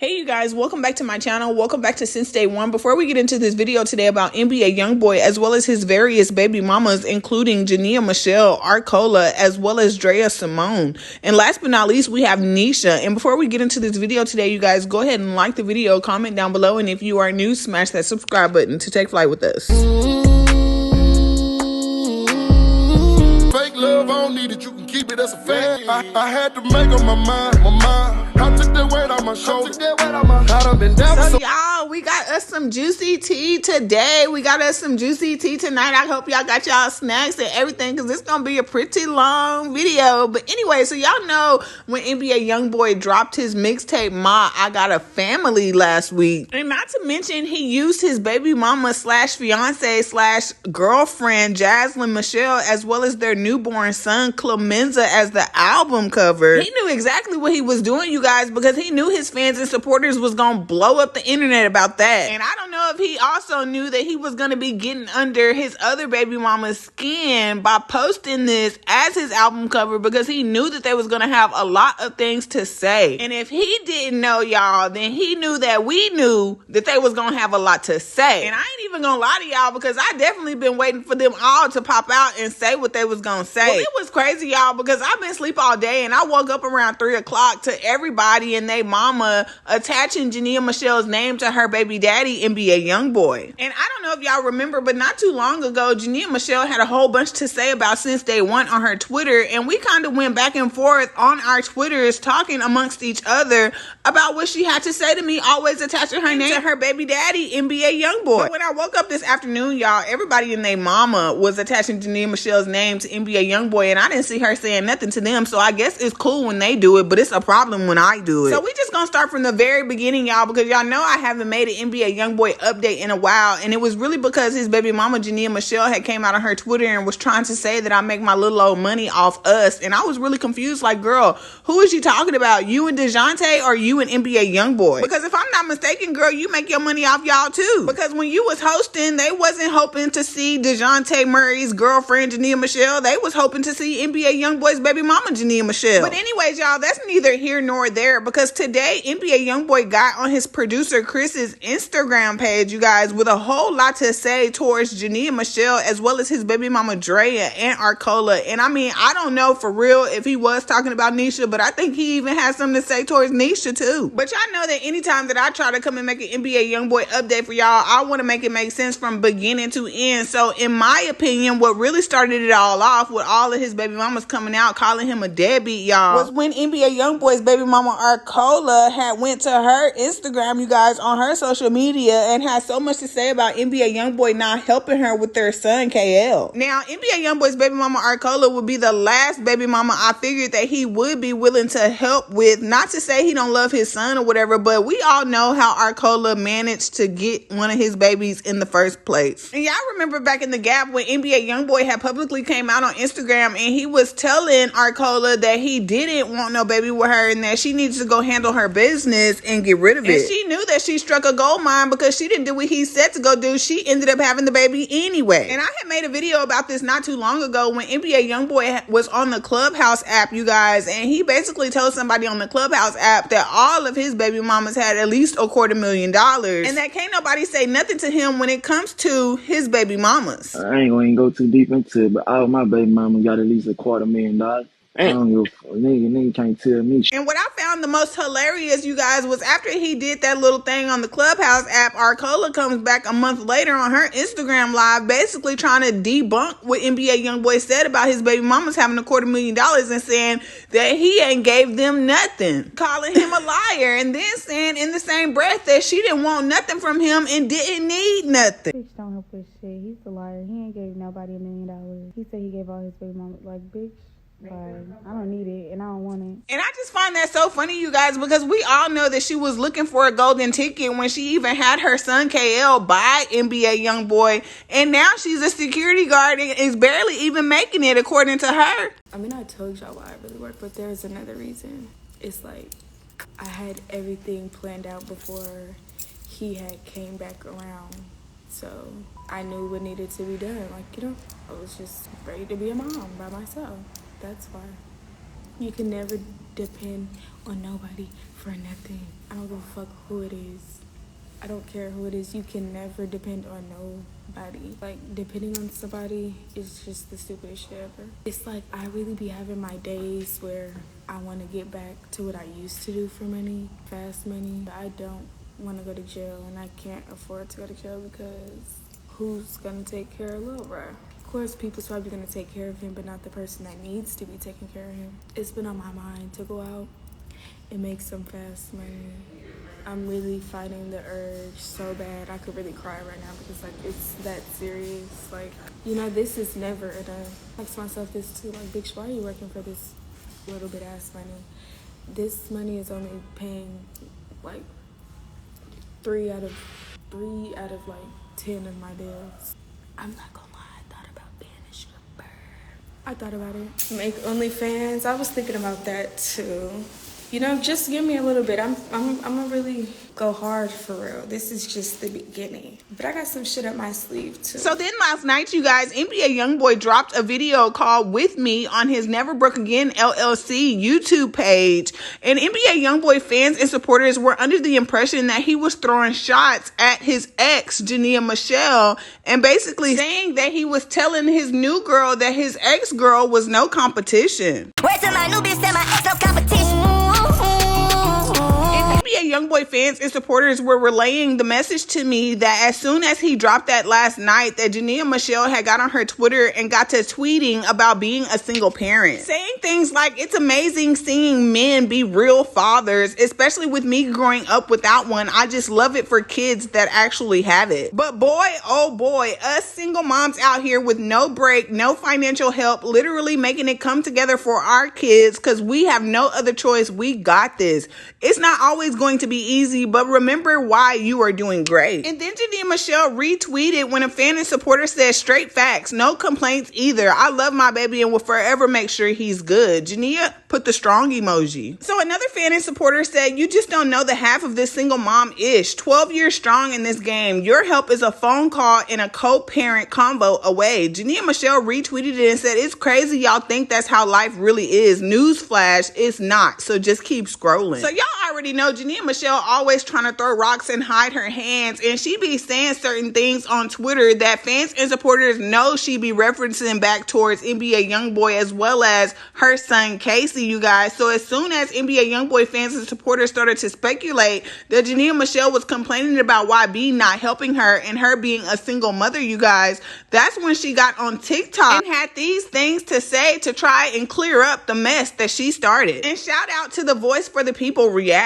Hey you guys, welcome back to my channel. Welcome back to Since Day One. Before we get into this video today about NBA Youngboy as well as his various baby mamas, including Jania Meshell, Arcola, as well as Draya Simone. And last but not least, we have Nisha. And before we get into this video today, you guys go ahead and like the video, comment down below, and if you are new, smash that subscribe button to take flight with us. Fake love, I don't need it, you can keep it as a fact. I had to make up my mind. I took that weight on my shoulders. I done been down So y'all, we got us some juicy tea today. We got us some juicy tea tonight. I hope y'all got y'all snacks and everything, because it's gonna be a pretty long video. But anyway, so y'all know when NBA Youngboy dropped his mixtape Ma I Got a Family last week, and not to mention he used his baby mama slash fiance slash girlfriend Jasmine Meshell as well as their newborn son Clemenza as the album cover. He knew exactly what he was doing, you guys, because he knew his fans and supporters was gonna blow up the internet about that. And I don't know if he also knew that he was gonna be getting under his other baby mama's skin by posting this as his album cover, because he knew that they was gonna have a lot of things to say. And if he didn't know, y'all, then he knew that we knew that they was gonna have a lot to say. And I ain't even gonna lie to y'all, because I definitely been waiting for them all to pop out and say what they was gonna say. Well, it was crazy, y'all, because I've been asleep all day and I woke up around 3 o'clock to everybody and they mama attaching Jania Meshell's name to her baby daddy, NBA Youngboy. And I don't know if y'all remember, but not too long ago, Jania Meshell had a whole bunch to say about Since Day One on her Twitter, and we kind of went back and forth on our Twitters talking amongst each other about what she had to say to me, always attaching her name to her baby daddy, NBA Youngboy. But when I woke up this afternoon, y'all, everybody and their mama was attaching Jania Meshell's name to NBA Youngboy, and I didn't see her saying nothing to them, so I guess it's cool when they do it, but it's a problem when I do it. So we just gonna start from the very beginning, y'all, because y'all know I haven't made an NBA Youngboy update in a while, and it was really because his baby mama Jania Meshell had came out on her Twitter and was trying to say that I make my little old money off us, and I was really confused, like, girl, who is she talking about? You and Dejounte or you and NBA Youngboy? Because if I'm not mistaken, girl, you make your money off y'all too, because when you was hosting, they wasn't hoping to see Dejounte Murray's girlfriend Jania Meshell, they was hoping to see NBA Youngboy's baby mama Jania Meshell. But anyways, y'all, that's neither here nor there, because today NBA Youngboy got on his producer Chris's Instagram page, you guys, with a whole lot to say towards Jania Meshell as well as his baby mama Draya and Arcola. And I mean, I don't know for real if he was talking about Nisha, but I think he even has something to say towards Nisha too. But y'all know that anytime that I try to come and make an NBA Youngboy update for y'all, I want to make it make sense from beginning to end. So in my opinion, what really started it all off with all of his baby mamas coming out calling him a deadbeat, y'all, was when NBA Youngboy's baby mama Arcola had went to her Instagram, you guys, on her social media and had so much to say about NBA Youngboy not helping her with their son KL. Now, NBA Youngboy's baby mama Arcola would be the last baby mama I figured that he would be willing to help with. Not to say he don't love his son or whatever, but we all know how Arcola managed to get one of his babies in the first place. And y'all remember back in the gap when NBA Youngboy had publicly came out on Instagram and he was telling Arcola that he didn't want no baby with her and that she needs to go handle her business and get rid of it. And she knew that she struck a gold mine because she didn't do what he said to go do. She ended up having the baby anyway. And I had made a video about this not too long ago when NBA Youngboy was on the Clubhouse app, you guys, and he basically told somebody on the Clubhouse app that all of his baby mamas had at least $250,000 and that can't nobody say nothing to him when it comes to his baby mamas. I ain't gonna go too deep into it, but all my baby mamas got at least $250,000. I don't give a fuck. Nigga can't tell me shit. And what I found the most hilarious, you guys, was after he did that little thing on the Clubhouse app, Arcola comes back a month later on her Instagram live basically trying to debunk what NBA Youngboy said about his baby mamas having $250,000 and saying that he ain't gave them nothing, calling him a liar, and then saying in the same breath that she didn't want nothing from him and didn't need nothing. Bitch don't help with shit. He's a liar. He ain't gave nobody $1 million. He said he gave all his baby mamas. Like, bitch, like, I don't need it and I don't want it. And I just find that so funny, you guys, because we all know that she was looking for a golden ticket when she even had her son KL by NBA Youngboy, and now she's a security guard and is barely even making it according to her. I mean, I told y'all why I really work, but there's another reason. It's like I had everything planned out before he had came back around. So I knew what needed to be done. Like, you know, I was just ready to be a mom by myself. That's why. You can never depend on nobody for nothing. I don't give a fuck who it is. I don't care who it is. You can never depend on nobody. Like, depending on somebody is just the stupidest shit ever. It's like, I really be having my days where I want to get back to what I used to do for money, fast money. I don't want to go to jail, and I can't afford to go to jail because who's going to take care of Lil Bruh? Of course, people's probably going to take care of him, but not the person that needs to be taking care of him. It's been on my mind to go out and make some fast money. I'm really fighting the urge so bad. I could really cry right now because, like, it's that serious. Like, you know, this is never enough. I ask myself this too, like, bitch, why are you working for this little bit ass money? This money is only paying, like, 3 out of like 10 of my bills. I'm not gonna lie, I thought about being a stripper. I thought about it. Make OnlyFans. I was thinking about that too. You know, just give me a little bit. I'm gonna really go hard for real. This is just the beginning. But I got some shit up my sleeve too. So then last night, you guys, NBA Youngboy dropped a video called With Me on his Never Broke Again LLC YouTube page. And NBA Youngboy fans and supporters were under the impression that he was throwing shots at his ex, Jania Meshell, and basically saying that he was telling his new girl that his ex-girl was no competition. Where's my new bitch and my ex no competition? NBA Youngboy fans and supporters were relaying the message to me that as soon as he dropped that last night, that Jania Meshell had got on her Twitter and got to tweeting about being a single parent, saying things like, it's amazing seeing men be real fathers, especially with me growing up without one. I just love it for kids that actually have it. But boy, oh boy, us single moms out here with no break, no financial help, literally making it come together for our kids because we have no other choice. We got this. It's not always going to be easy, but remember why you are doing great. And then Jania Meshell retweeted when a fan and supporter said, straight facts, no complaints either. I love my baby and will forever make sure he's good. Jania put the strong emoji. So another fan and supporter said, you just don't know the half of this single mom-ish. 12 years strong in this game. Your help is a phone call and a co-parent convo away. Jania Meshell retweeted it and said, it's crazy y'all think that's how life really is. Newsflash, it's not. So just keep scrolling. So y'all already know Jania Meshell always trying to throw rocks and hide her hands, and she be saying certain things on Twitter that fans and supporters know she be referencing back towards NBA Youngboy as well as her son Kacey, you guys. So as soon as NBA Youngboy fans and supporters started to speculate that Jania Meshell was complaining about YB not helping her and her being a single mother, you guys, that's when she got on TikTok and had these things to say to try and clear up the mess that she started. And shout out to the Voice for the People Reacts.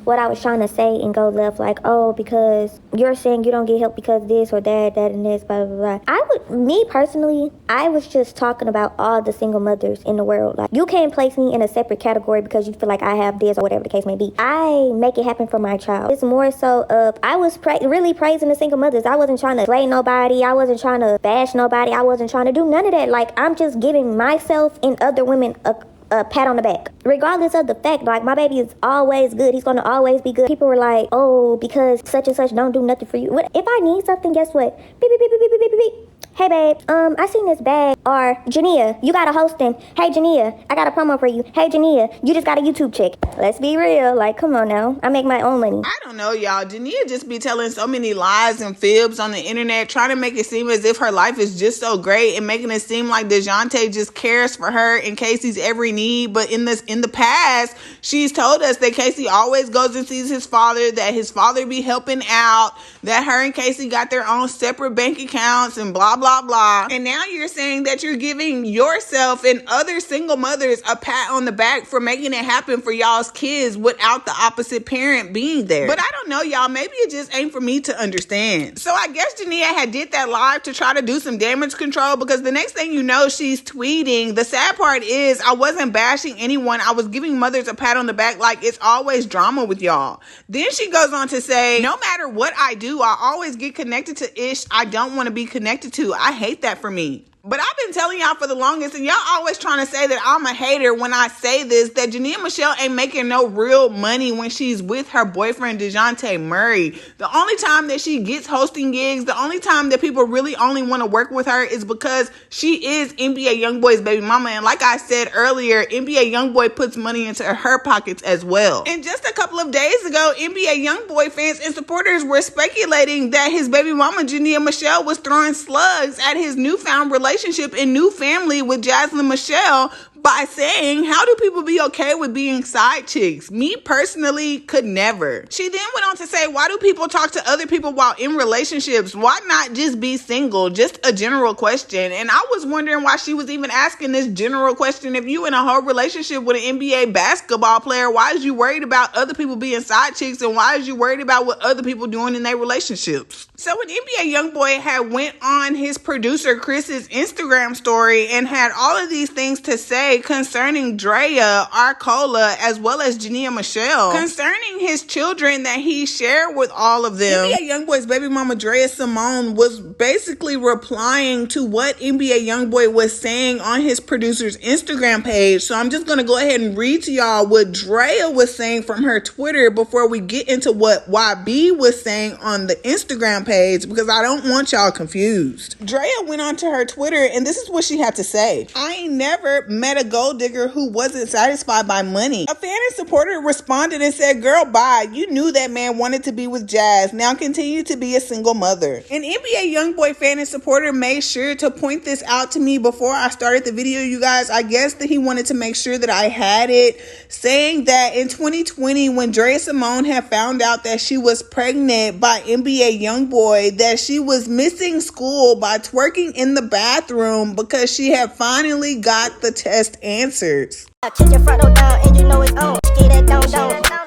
What I was trying to say and go left, like, oh, because you're saying you don't get help because this or that and this, blah, blah, blah. Me personally, I was just talking about all the single mothers in the world. Like, you can't place me in a separate category because you feel like I have this or whatever the case may be. I make it happen for my child. It's more so of, I was really praising the single mothers. I wasn't trying to slay nobody. I wasn't trying to bash nobody. I wasn't trying to do none of that. Like, I'm just giving myself and other women a pat on the back. Regardless of the fact, like, my baby is always good. He's going to always be good. People were like, oh, because such and such don't do nothing for you. If I need something, guess what? Beep, beep, beep, beep, beep, beep, beep, beep. Hey, babe, I seen this bag. Or, Jania, you got a hosting. Hey, Jania, I got a promo for you. Hey, Jania, you just got a YouTube check. Let's be real. Like, come on now. I make my own money. I don't know, y'all. Jania just be telling so many lies and fibs on the internet, trying to make it seem as if her life is just so great and making it seem like Dejounte just cares for her and Kacey's every need. But in the past, she's told us that Kacey always goes and sees his father, that his father be helping out, that her and Kacey got their own separate bank accounts and blah, blah, blah. And now you're saying that you're giving yourself and other single mothers a pat on the back for making it happen for y'all's kids without the opposite parent being there. But I don't know, y'all. Maybe it just ain't for me to understand. So I guess Jania had did that live to try to do some damage control, because the next thing you know, she's tweeting. The sad part is I wasn't bashing anyone. I was giving mothers a pat on the back like it's always drama with y'all. Then she goes on to say, no matter what I do, I always get connected to ish I don't want to be connected to. I hate that for me. But I've been telling y'all for the longest, and y'all always trying to say that I'm a hater when I say this, that Jania Meshell ain't making no real money when she's with her boyfriend, Dejounte Murray. The only time that she gets hosting gigs, the only time that people really only want to work with her is because she is NBA Youngboy's baby mama. And like I said earlier, NBA Youngboy puts money into her pockets as well. And just a couple of days ago, NBA Youngboy fans and supporters were speculating that his baby mama, Jania Meshell, was throwing slugs at his newfound relationship and new family with Jasmine Meshell by saying, how do people be okay with being side chicks? Me personally could never. She then went on to say, why do people talk to other people while in relationships? Why not just be single? Just a general question. And I was wondering why she was even asking this general question. If you in a whole relationship with an NBA basketball player, why is you worried about other people being side chicks, and why is you worried about what other people doing in their relationships? So when NBA Youngboy had went on his producer Chris's Instagram story and had all of these things to say concerning Draya Arcola as well as Jania Meshell, concerning his children that he shared with all of them, NBA Youngboy's baby mama Draya Simone was basically replying to what NBA Youngboy was saying on his producer's Instagram page. So I'm just going to go ahead and read to y'all what Draya was saying from her Twitter before we get into what YB was saying on the Instagram page, because I don't want y'all confused. Draya went on to her Twitter and this is what she had to say. I ain't never met a gold digger who wasn't satisfied by money. A fan and supporter responded and said, girl, bye. You knew that man wanted to be with Jazz. Now continue to be a single mother. An NBA Youngboy fan and supporter made sure to point this out to me before I started the video, you guys. I guess that he wanted to make sure that I had it, saying that in 2020, when Draya Simone had found out that she was pregnant by NBA Youngboy, that she was missing school by twerking in the bathroom because she had finally got the test answers. Kick your front door down and you know it's on. Get that don't.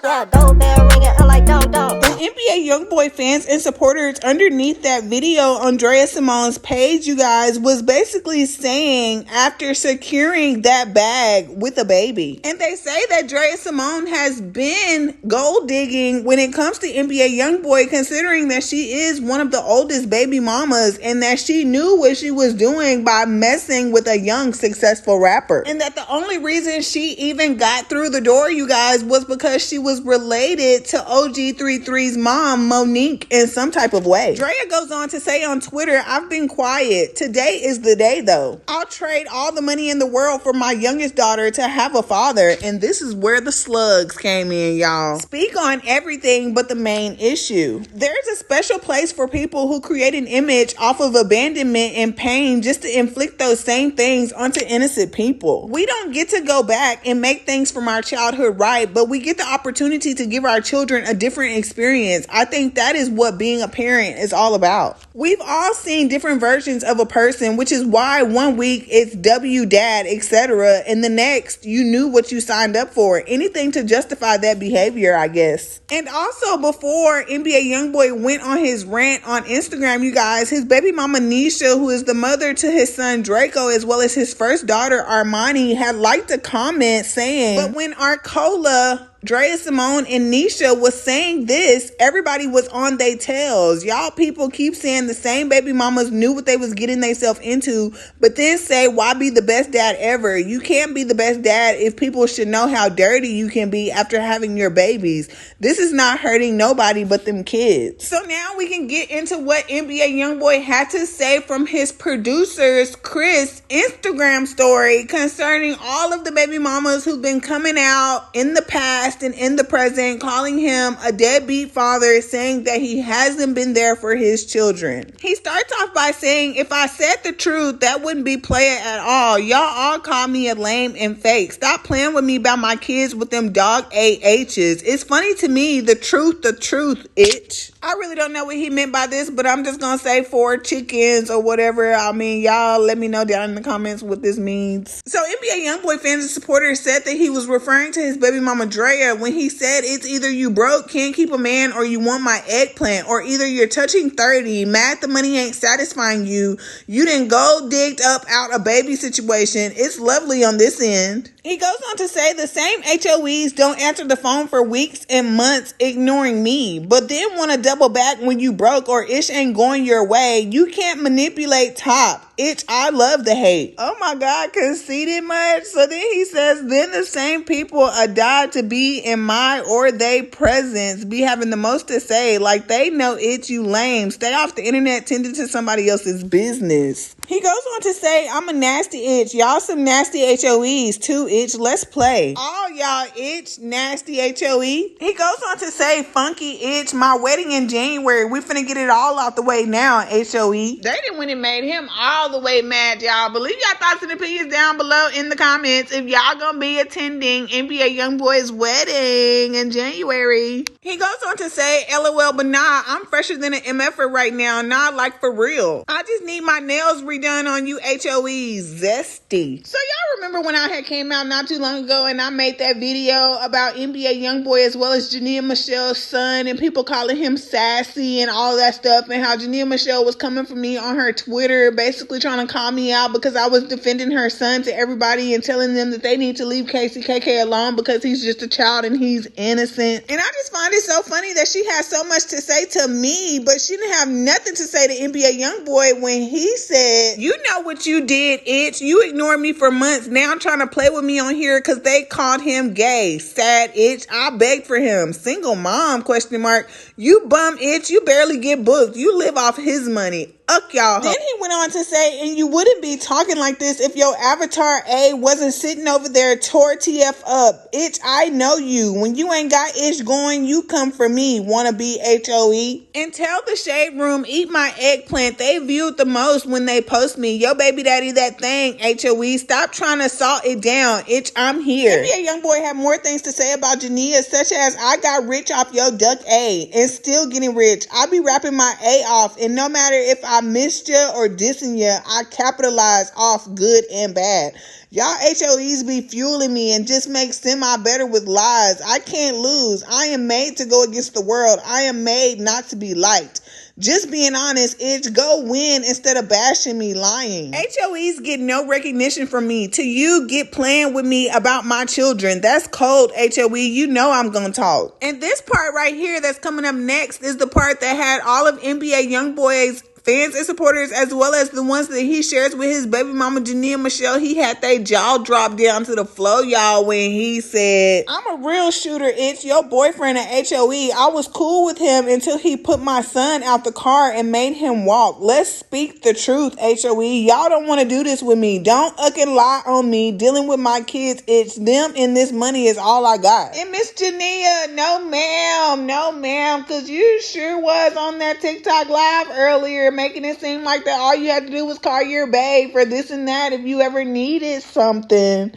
Yeah, doorbell ringing, I'm like don't. And NBA Youngboy fans and supporters underneath that video on Draya Simone's page, you guys, was basically saying after securing that bag with a baby. And they say that Draya Simone has been gold digging when it comes to NBA Youngboy, considering that she is one of the oldest baby mamas and that she knew what she was doing by messing with a young successful rapper. And that the only reason she even got through the door, you guys, was because she was related to OG33's mom, Monique, in some type of way. Draya goes on to say on Twitter, I've been quiet. Today is the day though. I'll trade all the money in the world for my youngest daughter to have a father. And this is where the slugs came in, y'all. Speak on everything but the main issue. There's a special place for people who create an image off of abandonment and pain just to inflict those same things onto innocent people. We don't get to go back and make things from our childhood right, but we get the opportunity to give our children a different experience. I think that is what being a parent is all about. We've all seen different versions of a person, which is why one week it's W dad, etc., and the next you knew what you signed up for. Anything to justify that behavior, I guess. And also, before NBA Youngboy went on his rant on Instagram, you guys, his baby mama Nisha, who is the mother to his son Draco as well as his first daughter Armani, had liked a comment saying, but when Arcola, Draya Simone, and Nisha was saying this, everybody was on their tails. Y'all people keep saying the same baby mamas knew what they was getting themselves into, but then say, why be the best dad ever? You can't be the best dad if people should know how dirty you can be after having your babies. This is not hurting nobody but them kids. So now we can get into what NBA Youngboy had to say from his producer's Chris Instagram story concerning all of the baby mamas who've been coming out in the past and in the present, calling him a deadbeat father, saying that he hasn't been there for his children. He starts off by saying, if I said the truth, that wouldn't be playing at all. Y'all all call me a lame and fake. Stop playing with me about my kids with them dog AHs. It's funny to me, the truth, itch. I really don't know what he meant by this, but I'm just gonna say 4 chickens or whatever. I mean, y'all let me know down in the comments what this means. So NBA Youngboy fans and supporters said that he was referring to his baby mama Draya Draya when he said it's either you broke, can't keep a man, or you want my eggplant, or either you're touching 30, mad the money ain't satisfying you, you didn't go digged up out a baby situation. It's lovely on this end. He goes on to say the same HOEs don't answer the phone for weeks and months ignoring me, but then want to double back when you broke or ish ain't going your way. You can't manipulate top. Itch, I love the hate. Oh my God, conceited much? So then he says, then the same people died to be in my or they presence be having the most to say. Like they know it, you lame. Stay off the internet tending to somebody else's business. He goes on to say, I'm a nasty itch. Y'all some nasty HOEs too, itch. Let's play. All y'all itch, nasty HOE. He goes on to say, funky itch, my wedding in January. We finna get it all out the way now, HOE. They didn't when it made him all the way mad, y'all. But leave y'all thoughts and opinions down below in the comments if y'all gonna be attending NBA Youngboy's wedding in January. He goes on to say, LOL, but nah, I'm fresher than an MFer right now. Nah, like for real. I just need my nails redone on you HOEs. Zesty. So y'all remember when I had came out not too long ago and I made that video about NBA Youngboy as well as Jania Meshell's son and people calling him sassy and all that stuff, and how Jania Meshell was coming for me on her Twitter basically trying to call me out because I was defending her son to everybody and telling them that they need to leave Kacey KK alone because he's just a child and he's innocent. And I just find it so funny that she has so much to say to me, but she didn't have nothing to say to NBA Youngboy when he said, you know what you did, itch. You ignored me for months. Now trying to play with me on here because they called him gay. Sad itch. I begged for him. Single mom, question mark. You bum itch. You barely get booked. You live off his money. Y'all. Then he went on to say, and you wouldn't be talking like this if your avatar A wasn't sitting over there tore TF up. Itch, I know you. When you ain't got itch going, you come for me. Wanna be HOE? And tell the shade room, eat my eggplant. They viewed the most when they post me. Yo, baby daddy, that thing, HOE. Stop trying to salt it down. Itch, I'm here. NBA Youngboy had more things to say about Jania, such as, I got rich off your duck A and still getting rich. I be rapping my A off, and no matter if I missed ya or dissing ya, I capitalize off good and bad. Y'all HOEs be fueling me and just make semi better with lies. I can't lose. I am made to go against the world. I am made not to be liked. Just being honest, itch, go win instead of bashing me lying. HOEs get no recognition from me. To you, get playing with me about my children. That's cold, HOE. You know I'm gonna talk. And this part right here that's coming up next is the part that had all of NBA Youngboy's fans and supporters, as well as the ones that he shares with his baby mama Jania Meshell. He had their jaw drop down to the floor, y'all, when he said, I'm a real shooter, it's your boyfriend at HOE. I was cool with him until he put my son out the car and made him walk. Let's speak the truth, HOE. Y'all don't want to do this with me. Don't and lie on me. Dealing with my kids, it's them and this money is all I got. And Miss Jania, no ma'am, because you sure was on that TikTok live earlier making it seem like that all you had to do was call your babe for this and that if you ever needed something.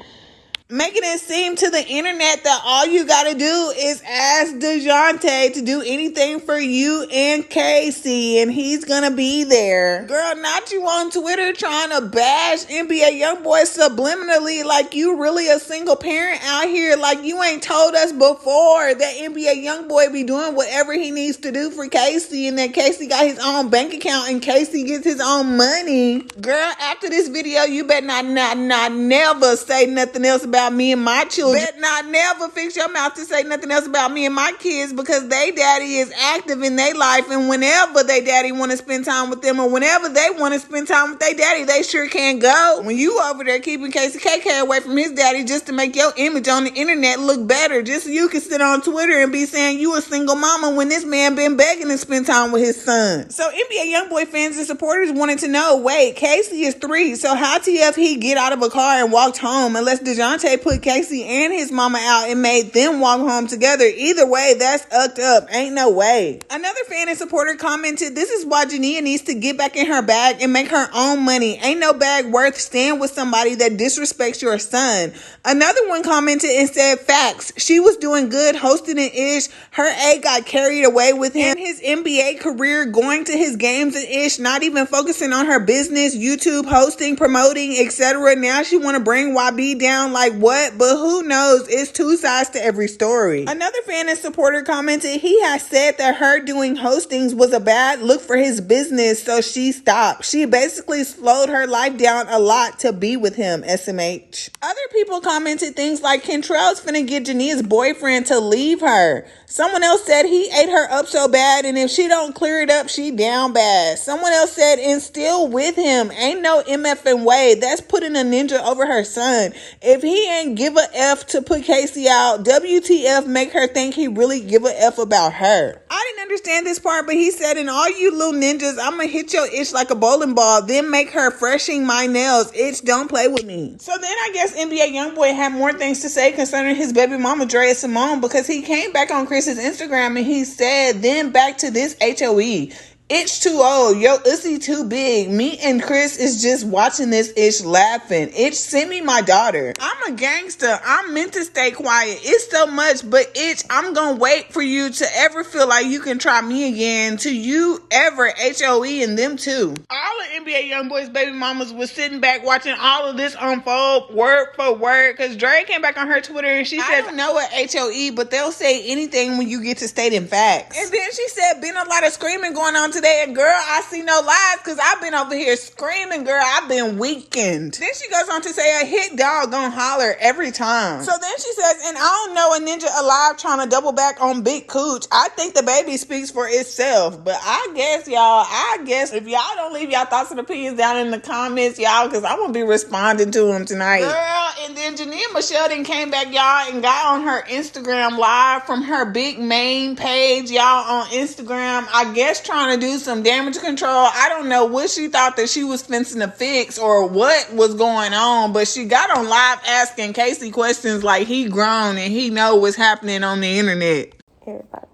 Making it seem to the internet that all you gotta do is ask Dejounte to do anything for you and Kacey, and he's gonna be there. Girl, not you on Twitter trying to bash NBA Youngboy subliminally like you really a single parent out here, like you ain't told us before that NBA Youngboy be doing whatever he needs to do for Kacey, and that Kacey got his own bank account and Kacey gets his own money. Girl, after this video, you better not never say nothing else about me and my children. Bet not never fix your mouth to say nothing else about me and my kids, because they daddy is active in their life, and whenever they daddy want to spend time with them or whenever they want to spend time with their daddy, they sure can go. When you over there keeping Kacey KK away from his daddy just to make your image on the internet look better, just so you can sit on Twitter and be saying you a single mama when this man been begging to spend time with his son. So NBA Youngboy fans and supporters wanted to know, wait, Kacey is 3, so how TF he get out of a car and walked home unless Dejounte put Kacey and his mama out and made them walk home together? Either way, that's ucked up. Ain't no way. Another fan and supporter commented, this is why Jania needs to get back in her bag and make her own money. Ain't no bag worth staying with somebody that disrespects your son. Another one commented and said, facts. She was doing good hosting an ish. Her A got carried away with him. His NBA career, going to his games and ish, not even focusing on her business, YouTube hosting, promoting, etc. Now she want to bring YB down like what? But who knows? It's two sides to every story. Another fan and supporter commented he has said that her doing hostings was a bad look for his business, so she stopped. She basically slowed her life down a lot to be with him, SMH. Other people commented things like, Kentrell's finna get Jania's boyfriend to leave her. Someone else said he ate her up so bad, and if she don't clear it up, she down bad. Someone else said, and still with him. Ain't no MFing way. That's putting a ninja over her son. If he ain't give a F to put Kacey out, WTF make her think he really give a F about her. I didn't understand this part, but he said, and all you little ninjas, I'ma hit your itch like a bowling ball, then make her freshing my nails. Itch, don't play with me. So then I guess NBA Youngboy had more things to say concerning his baby mama, Draya Simone, because he came back on Chris's Instagram and he said, then back to this HOE. Itch too old. Yo, ussy too big. Me and Chris is just watching this itch laughing. Itch, send me my daughter. I'm a gangster. I'm meant to stay quiet. It's so much, but itch, I'm gonna wait for you to ever feel like you can try me again. To you ever, HOE and them too. All of NBA Youngboy's baby mamas was sitting back watching all of this unfold word for word, because Dre came back on her Twitter and she said, I don't know what HOE, but they'll say anything when you get to stating facts. And then she said, been a lot of screaming going on today, and girl, I see no lies because I've been over here screaming, girl. I've been weakened. Then she goes on to say a hit dog gonna holler every time. So then she says, and I don't know a ninja alive trying to double back on big cooch. I think the baby speaks for itself. But I guess if y'all don't leave y'all thoughts and opinions down in the comments, y'all, because I'm gonna be responding to them tonight. Girl, and then Jania Meshell then came back, y'all, and got on her Instagram live from her big main page, y'all, on Instagram. I guess trying to do some damage control. I don't know what she thought that she was fencing to fix or what was going on, but she got on live asking Kacey questions like he grown and he know what's happening on the internet. Everybody.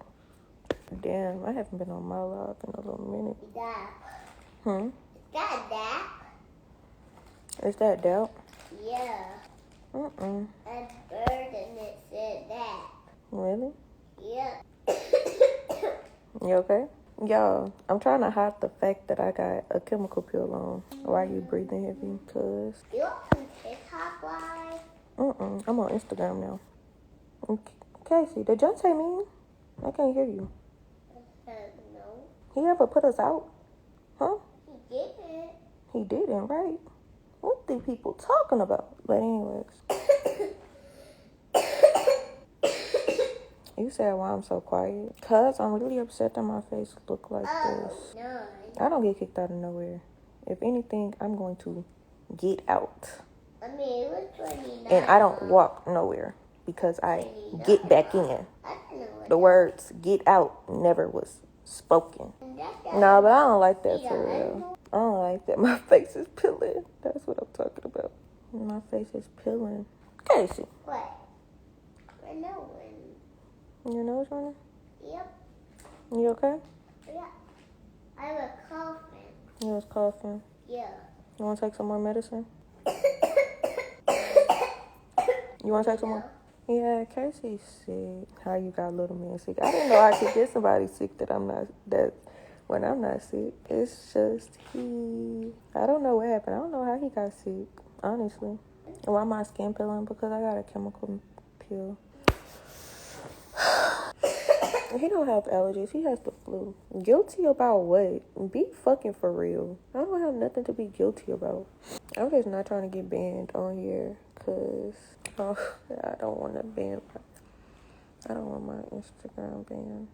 Damn, I haven't been on my live in a little minute. Got that? Is that doubt? Yeah. A bird and it said that. Really? Yeah. You okay? Y'all, I'm trying to hide the fact that I got a chemical peel on. Why are you breathing heavy? Cause You on TikTok live? I'm on Instagram now. Kacey, did Dejounte mean? I can't hear you. No. He ever put us out? Huh? He didn't. He didn't, right? What the people talking about? But anyways. You said why I'm so quiet? Cause I'm really upset that my face look like this. No. I don't get kicked out of nowhere. If anything, I'm going to get out. I mean, it was 29. And I don't walk nowhere because I get back in. The words get out never was spoken. No, but I don't like that for real. I don't like that. My face is peeling. That's what I'm talking about. My face is peeling. Kacey. What? I know when. Your nose running? Yep. You okay? Yeah. I was coughing. You was coughing? Yeah. You want to take some more medicine? You want to take some more? Yeah, Kacey's sick. How you got little man sick? I didn't know I could get somebody sick when I'm not sick. It's just I don't know what happened. I don't know how he got sick, honestly. Why my skin peeling? Because I got a chemical peel. He don't have allergies. He has the flu. Guilty about what? Be fucking for real. I don't have nothing to be guilty about. I'm just not trying to get banned on here because I don't want to ban. I don't want my Instagram banned.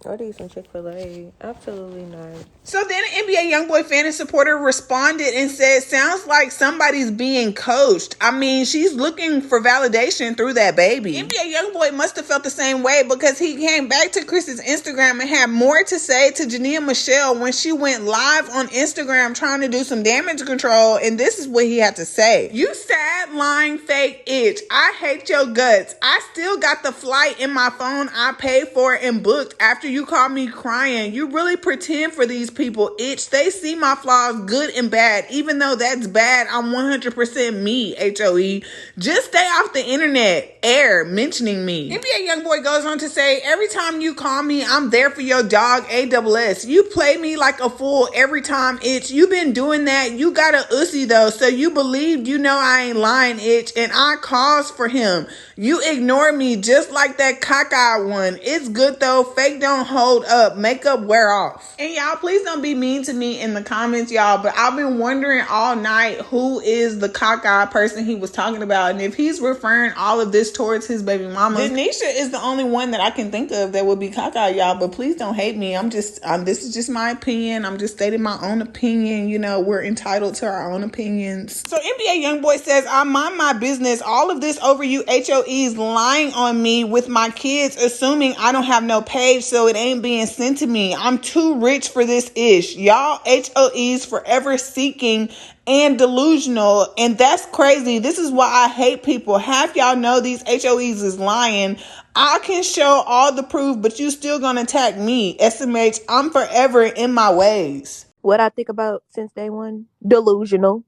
Or do some Chick-fil-A. Absolutely not. So then an NBA Youngboy fan and supporter responded and said, sounds like somebody's being coached. I mean, she's looking for validation through that baby. NBA Youngboy must have felt the same way because he came back to Chris's Instagram and had more to say to Jania Meshell when she went live on Instagram trying to do some damage control. And this is what he had to say. You sad, lying, fake itch. I hate your guts. I still got the flight in my phone I paid for and booked after you call me crying. You really pretend for these people, itch. They see my flaws, good and bad. Even though that's bad, I'm 100% me, HOE. Just stay off the internet, air, mentioning me. NBA Youngboy goes on to say, every time you call me, I'm there for your dog, ASS. You play me like a fool every time, itch. You been doing that. You got a ussy though, so you believed, you know I ain't lying, itch, and I caused for him. You ignore me just like that cockeyed one. It's good though. Fake don't hold up. Makeup wear off. And y'all, please don't be mean to me in the comments, y'all, but I've been wondering all night who is the cockeyed person he was talking about, and if he's referring all of this towards his baby mama. Then Nisha is the only one that I can think of that would be cockeyed, y'all, but please don't hate me. This is just my opinion. I'm just stating my own opinion. You know, we're entitled to our own opinions. So NBA Youngboy says, I mind my business. All of this over you HOEs lying on me with my kids, assuming I don't have no page, so it ain't being sent to me. I'm too rich for this ish. Y'all HOEs forever seeking and delusional, and that's crazy. This is why I hate people. Half y'all know these HOEs is lying. I can show all the proof, but you still gonna attack me. SMH, I'm forever in my ways. What I think about since day one? Delusional.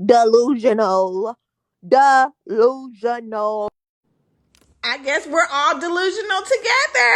Delusional. Delusional. I guess we're all delusional together.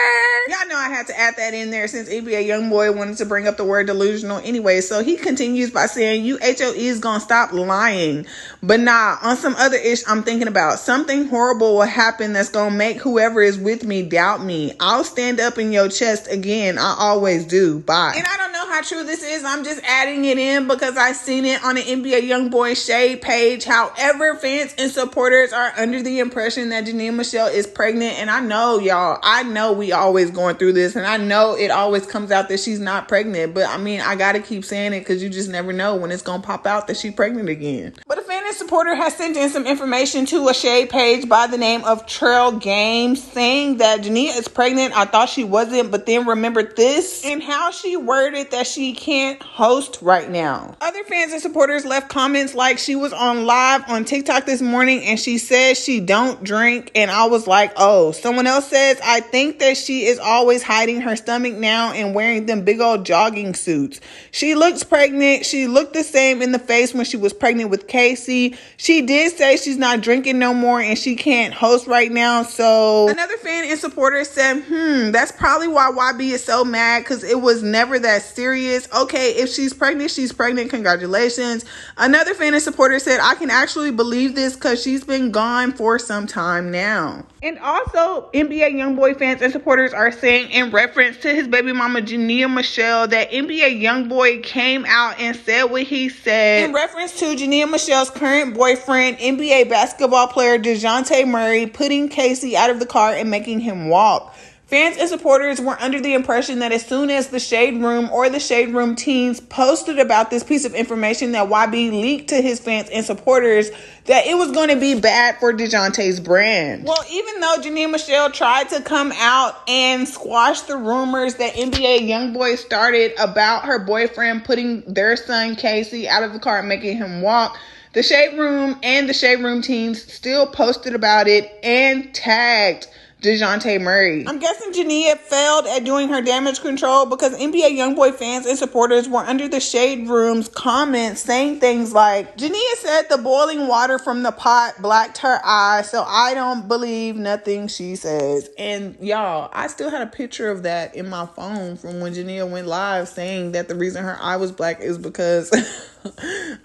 Y'all know I had to add that in there since NBA Youngboy wanted to bring up the word delusional anyway. So he continues by saying, you HOEs gonna stop lying. But nah, on some other ish I'm thinking about, something horrible will happen that's gonna make whoever is with me doubt me. I'll stand up in your chest again. I always do. Bye. And I don't know how true this is. I'm just adding it in because I seen it on the NBA Youngboy Shade page. However, fans and supporters are under the impression that Jania Meshell is pregnant, and I know y'all, I know we always going through this, and I know it always comes out that she's not pregnant, but I mean, I gotta keep saying it because you just never know when it's gonna pop out that she's pregnant again. But a fan and supporter has sent in some information to a Shade page by the name of Trail Games saying that Jania is pregnant. I thought she wasn't, but then remembered this and how she worded that she can't host right now. Other fans and supporters left comments like she was on live on TikTok this morning and she says she don't drink, and I was like, oh. Someone else says, I think that she is always hiding her stomach now and wearing them big old jogging suits. She looks pregnant. She looked the same in the face when she was pregnant with Kacey. She did say she's not drinking no more and she can't host right now. So another fan and supporter said, that's probably why YB is so mad, because it was never that serious. Okay, if she's pregnant, she's pregnant. Congratulations. Another fan and supporter said, I can actually believe this because she's been gone for some time now. And also, NBA Youngboy fans and supporters are saying in reference to his baby mama Jania Meshell that NBA Youngboy came out and said what he said in reference to Jania Meshell's current boyfriend, NBA basketball player Dejounte Murray, putting Kacey out of the car and making him walk. Fans and supporters were under the impression that as soon as the Shade Room or the Shade Room teens posted about this piece of information that YB leaked to his fans and supporters, that it was going to be bad for Dejounte's brand. Well, even though Jania Meshell tried to come out and squash the rumors that NBA Youngboy started about her boyfriend putting their son Kacey out of the car and making him walk, the Shade Room and the Shade Room teens still posted about it and tagged Dejounte Murray. I'm guessing Jania failed at doing her damage control because NBA Youngboy fans and supporters were under the Shade Room's comments saying things like, Jania said the boiling water from the pot blacked her eye, so I don't believe nothing she says. And y'all, I still had a picture of that in my phone from when Jania went live saying that the reason her eye was black is because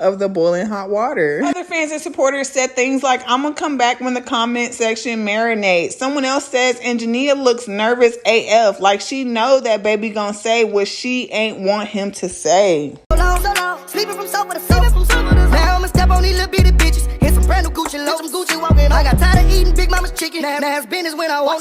of the boiling hot water. Other fans and supporters said things like, I'm gonna come back when the comment section marinates. Someone else says, and Jania looks nervous AF, like she know that baby gonna say what she ain't want him to say. So long, sleeping from sofa to sofa. Now I'ma step on these little bitty bitches. Here's some brand new Gucci loafs. Some Gucci walking. I got tired of eating Big Mama's chicken. Now it's business when I walk.